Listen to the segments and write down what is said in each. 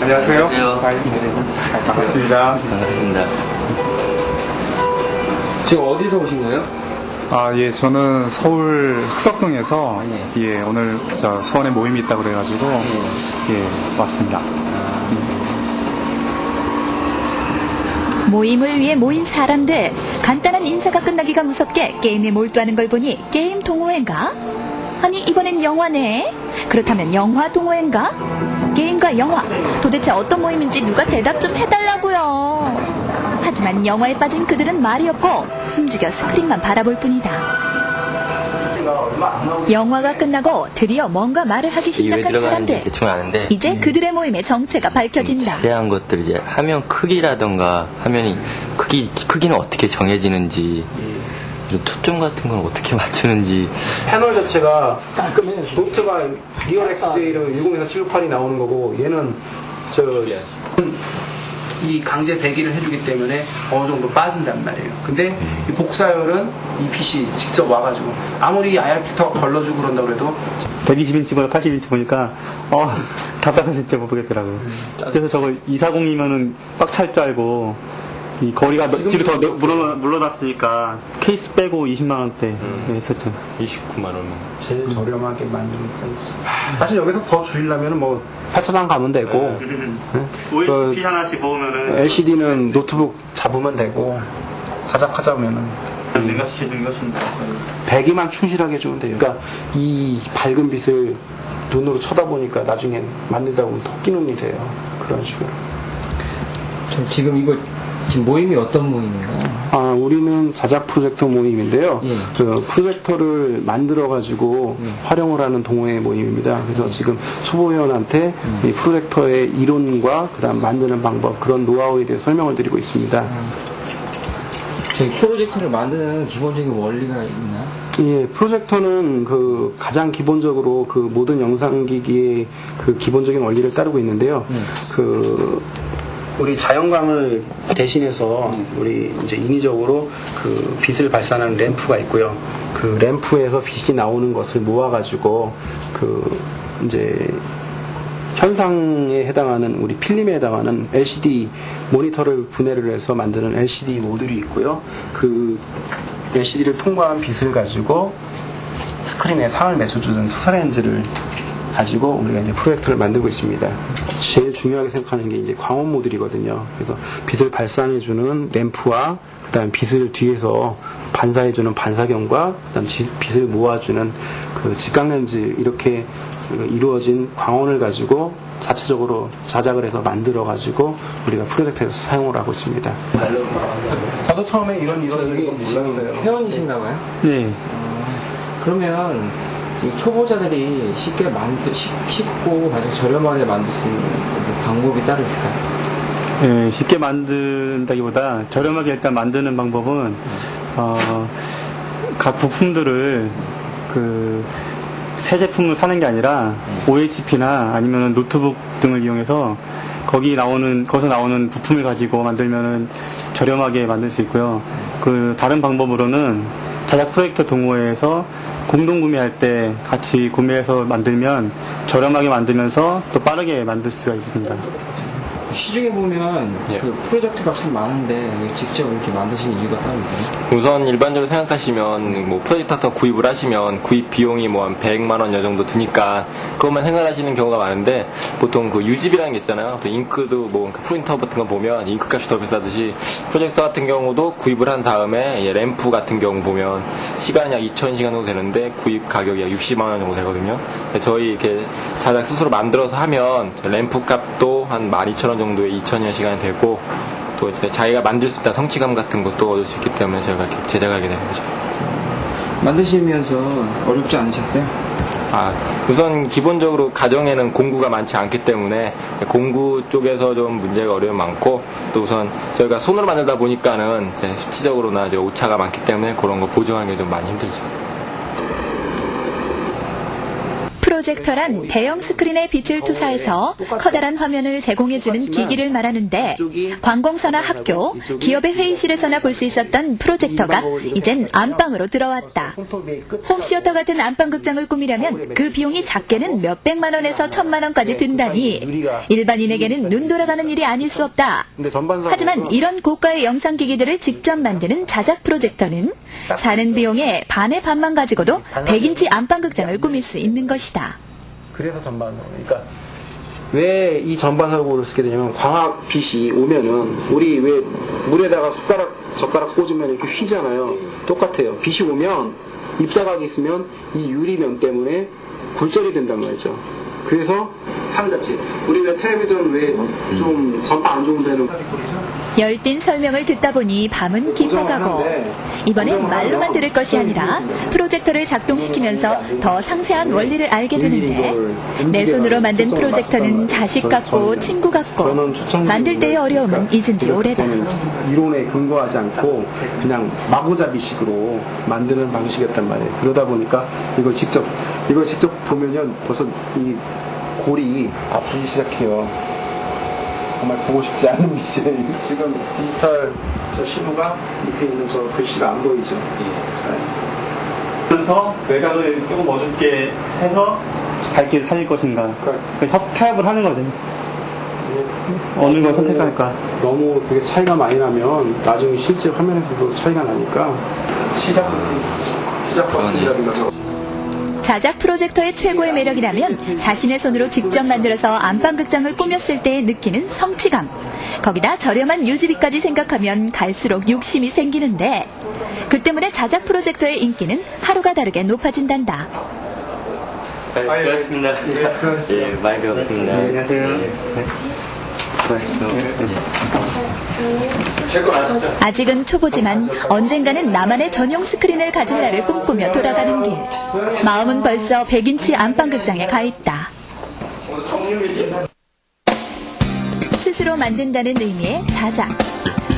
안녕하세요. 안녕하세요. 반갑습니다. 반갑습니다. 지금 어디서 오신 거예요? 예, 저는 서울 흑석동에서 예. 오늘 수원에 모임이 있다고 그래가지고 왔습니다. 모임을 위해 모인 사람들. 간단한 인사가 끝나기가 무섭게 게임에 몰두하는 걸 보니 게임 동호회인가? 아니, 이번엔 영화네. 그렇다면 영화 동호회인가? 게임과 영화, 도대체 어떤 모임인지 누가 대답 좀 해달라고요. 하지만 영화에 빠진 그들은 말이 없고 숨죽여 스크린만 바라볼 뿐이다. 영화가 끝나고 드디어 뭔가 말을 하기 시작한 사람들. 대충 아는데 이제 그들의 모임의 정체가 밝혀진다. 자세한 것들 이제 화면 크기라던가 화면이 크기는 어떻게 정해지는지 이런 초점 같은 건 어떻게 맞추는지 패널 자체가 깔끔해요. 노트가 리얼 XJ를 10에서 768이 나오는 거고 얘는 이 강제 배기를 해주기 때문에 어느 정도 빠진단 말이에요. 근데 이 복사열은 이 PC 직접 와가지고 아무리 IR 필터가 걸러주고 그런다 그래도 120인치보다 80인치 보니까 답답해서 진짜 못 보겠더라고요. 그래서 저거 240이면은 빡 찰 줄 알고 이 거리가 뒤로 더 물러났으니까 케이스 빼고 20만원대 했었죠. 29만 원. 제일 저렴하게 만드는 사이즈. 사실 여기서 더 줄이려면 뭐 8차장 가면 되고 OHP 하나씩 모으면은 LCD는 노트북 잡으면 되고 하자면은 내가 시켜준 것은 배기만 충실하게 해주면 돼요. 그러니까 이 밝은 빛을 눈으로 쳐다보니까 나중엔 만들다 보면 토끼 눈이 돼요. 그런 식으로. 지금 모임이 어떤 모임인가요? 우리는 자작 프로젝터 모임인데요. 예. 그 프로젝터를 만들어가지고 활용을 하는 동호회 모임입니다. 그래서 지금 초보회원한테 이 프로젝터의 이론과 그다음 만드는 방법, 그런 노하우에 대해 설명을 드리고 있습니다. 저희 프로젝터를 만드는 기본적인 원리가 있나요? 예, 프로젝터는 가장 기본적으로 모든 영상기기의 기본적인 원리를 따르고 있는데요. 우리 자연광을 대신해서 우리 이제 인위적으로 빛을 발산하는 램프가 있고요. 그 램프에서 빛이 나오는 것을 모아가지고 이제 현상에 해당하는 우리 필름에 해당하는 LCD 모니터를 분해를 해서 만드는 LCD 모듈이 있고요. 그 LCD를 통과한 빛을 가지고 스크린에 상을 맺혀주는 투사렌즈를 가지고 우리가 이제 프로젝터를 만들고 있습니다. 제일 중요하게 생각하는 게 이제 광원 모듈이거든요. 그래서 빛을 발산해주는 램프와 그다음 빛을 뒤에서 반사해주는 반사경과 그다음 빛을 모아주는 직각 렌즈, 이렇게 이루어진 광원을 가지고 자체적으로 자작을 해서 만들어 가지고 우리가 프로젝터에서 사용을 하고 있습니다. 저도 처음에 이런 몰랐어요. 회원이신가 봐요? 네. 그러면 이 초보자들이 쉽고 가장 저렴하게 만들 수 있는 방법이 따로 있을까요? 예, 쉽게 만든다기보다 저렴하게 일단 만드는 방법은 각 부품들을 새 제품을 사는 게 아니라 OHP나 아니면 노트북 등을 이용해서 거기서 나오는 부품을 가지고 만들면은 저렴하게 만들 수 있고요. 다른 방법으로는 자작 프로젝터 동호회에서 공동 구매할 때 같이 구매해서 만들면 저렴하게 만들면서 또 빠르게 만들 수가 있습니다. 시중에 보면 프로젝트가 참 많은데 왜 직접 이렇게 만드시는 이유가 따로 있어요? 우선 일반적으로 생각하시면 프로젝터 같은 거 구입을 하시면 구입 비용이 한 100만 원 정도 드니까 그것만 생각하시는 경우가 많은데 보통 유집이라는 게 있잖아요. 또 잉크도 프린터 같은 거 보면 잉크 값이 더 비싸듯이 프로젝터 같은 경우도 구입을 한 다음에 램프 같은 경우 보면 시간이 약 2,000시간 정도 되는데 구입 가격이 약 60만 원 정도 되거든요. 저희 이렇게 자작 스스로 만들어서 하면 램프 값도 한 12,000원 정도의 2,000여 시간이 되고 또 자기가 만들 수 있다 성취감 같은 것도 얻을 수 있기 때문에 제가 이렇게 제작하게 되는 거죠. 만드시면서 어렵지 않으셨어요? 우선 기본적으로 가정에는 공구가 많지 않기 때문에 공구 쪽에서 좀 문제가 어려움이 많고 또 우선 저희가 손으로 만들다 보니까는 수치적으로나 오차가 많기 때문에 그런 거 보정하는 게 좀 많이 힘들죠. 프로젝터란 대형 스크린에 빛을 투사해서 커다란 화면을 제공해주는 기기를 말하는데 관공서나 학교, 기업의 회의실에서나 볼 수 있었던 프로젝터가 이젠 안방으로 들어왔다. 홈시어터 같은 안방극장을 꾸미려면 그 비용이 작게는 몇백만 원에서 1,000만 원까지 든다니 일반인에게는 눈 돌아가는 일이 아닐 수 없다. 하지만 이런 고가의 영상기기들을 직접 만드는 자작 프로젝터는 사는 비용의 반의 반만 가지고도 100인치 안방극장을 꾸밀 수 있는 것이다. 그래서 전반사고. 그러니까 왜 이 전반사고를 쓰게 되냐면 광학빛이 오면은 우리 왜 물에다가 젓가락 꽂으면 이렇게 휘잖아요. 똑같아요. 빛이 오면 입사각이 있으면 이 유리면 때문에 굴절이 된단 말이죠. 그래서 상자치. 우리 왜 텔레비전 왜 좀 전파 안 좋은 데는 열띤 설명을 듣다 보니 밤은 깊어가고 이번엔 말로만 들을 것이 아니라 프로젝터를 작동시키면서 더 상세한 원리를 알게 되는데 내 손으로 만든 프로젝터는 자식 같고 친구 같고 만들 때의 어려움은 잊은 지 오래다. 이론에 근거하지 않고 그냥 마구잡이식으로 만드는 방식이었단 말이에요. 그러다 보니까 이걸 직접 보면은 벌써 이 골이 아프기 시작해요. 정말 보고 싶지 않은 이제 지금 디지털 저 신호가 밑에 있는 저 글씨가 안 보이죠. 그래서 외곽을 조금 어둡게 해서 밝게 살릴 것인가. 타협을 하는 거죠. 어느 걸 선택할까. 너무 그게 차이가 많이 나면 나중에 실제 화면에서도 차이가 나니까 시작 버튼이라든가 자작 프로젝터의 최고의 매력이라면 자신의 손으로 직접 만들어서 안방극장을 꾸몄을 때 느끼는 성취감. 거기다 저렴한 유지비까지 생각하면 갈수록 욕심이 생기는데 그 때문에 자작 프로젝터의 인기는 하루가 다르게 높아진단다. 고맙습니다. 예, 많이 배웠습니다. 안녕하세요. 아직은 초보지만 언젠가는 나만의 전용 스크린을 가진 날을 꿈꾸며 돌아가는 길. 마음은 벌써 100인치 안방극장에 가 있다. 스스로 만든다는 의미의 자작.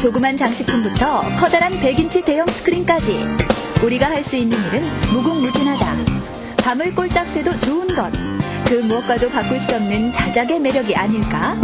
조그만 장식품부터 커다란 100인치 대형 스크린까지 우리가 할 수 있는 일은 무궁무진하다. 밤을 꼴딱 새도 좋은 것. 그 무엇과도 바꿀 수 없는 자작의 매력이 아닐까?